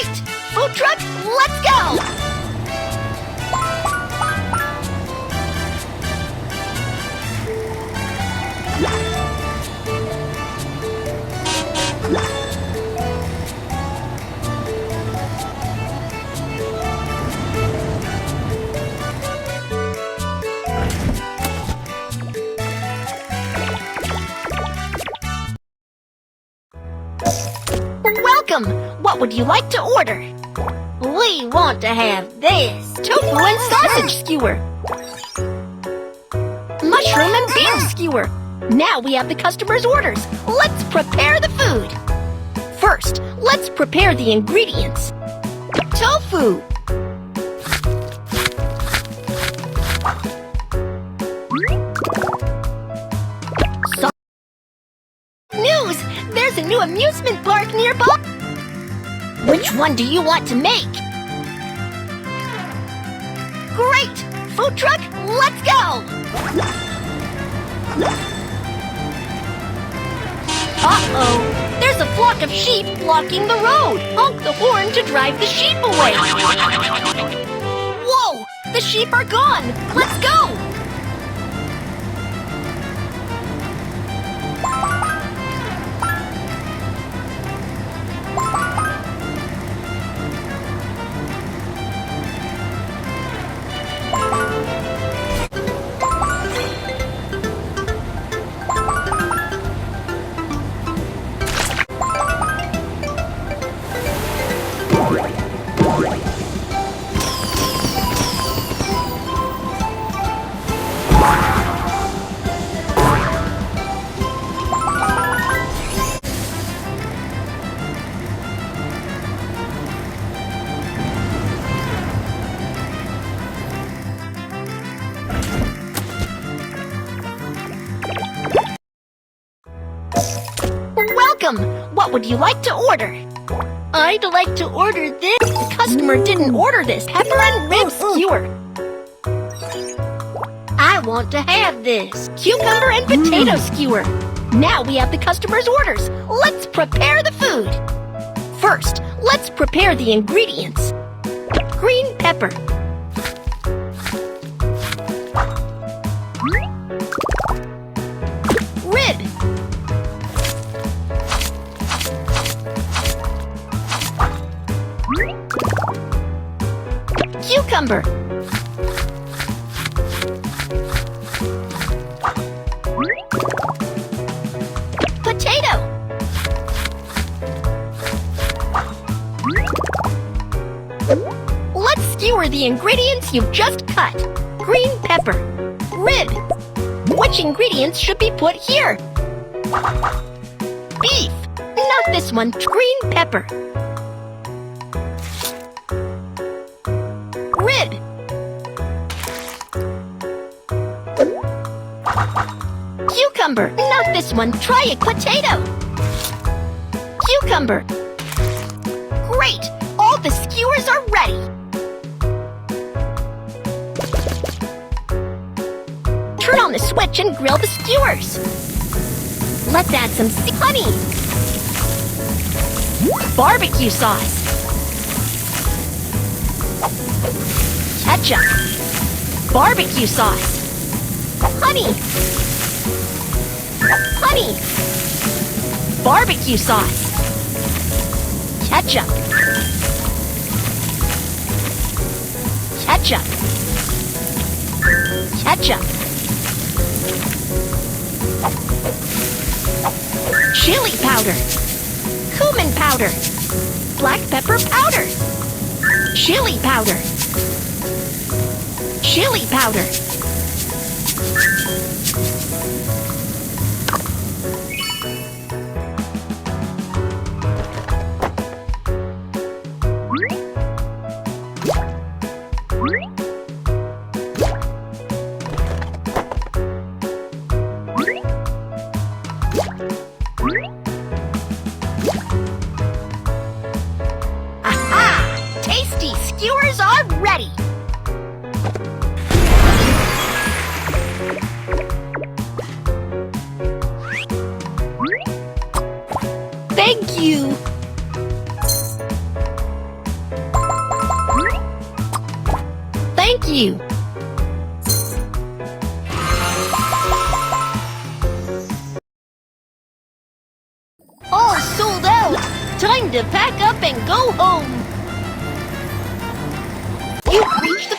Great! Food truck, let's go! Welcome! What would you like to order? We want to have this tofu and sausage skewer. Mushroom and bean skewer. Now we have the customer's orders. Let's prepare the food. First, let's prepare the ingredients. Tofu. News! There's a new amusement park nearby. Which one do you want to make? Great! Food truck, let's go! Uh-oh! There's a flock of sheep blocking the road! Honk the horn to drive the sheep away! Whoa! The sheep are gone! Let's go! Welcome! What would you like to order? I'd like to order this. The customer didn't order this pepper and rib skewer. I want to have this cucumber and potato skewer. Now we have the customer's orders. Let's prepare the food. First, let's prepare the ingredients. Green pepper. Rib. Cucumber. Potato. Let's skewer the ingredients you've just cut. Green pepper. Rib. Which ingredients should be put here? Beef. Not this one. Green pepper. Rib. Cucumber. Not this one. Try it. Potato. Cucumber. Great. All the skewers are ready. Turn on the switch and grill the skewers. Let's add some honey. Barbecue sauce. Ketchup. Barbecue sauce. Honey. Honey. Barbecue sauce. Ketchup. Ketchup. Ketchup. Chili powder. Cumin powder. Black pepper powder. Chili powder. Chili powder. Aha! Tasty skewers are ready! Thank you! Thank you. All sold out. Time to pack up and go home. You've reached the